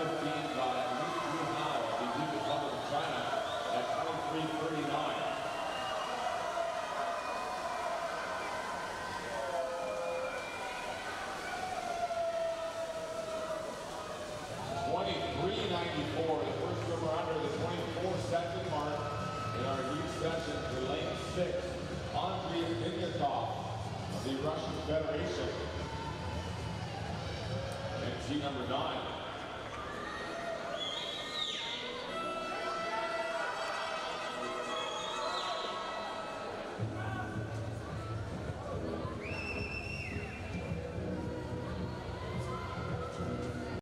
15 by Li Yuhao of the People's Republic of China at 23:39. 23:94, the first swimmer under the 24-second mark in our youth session for lane 6, Andrei Ignatov of the Russian Federation. And team number 9.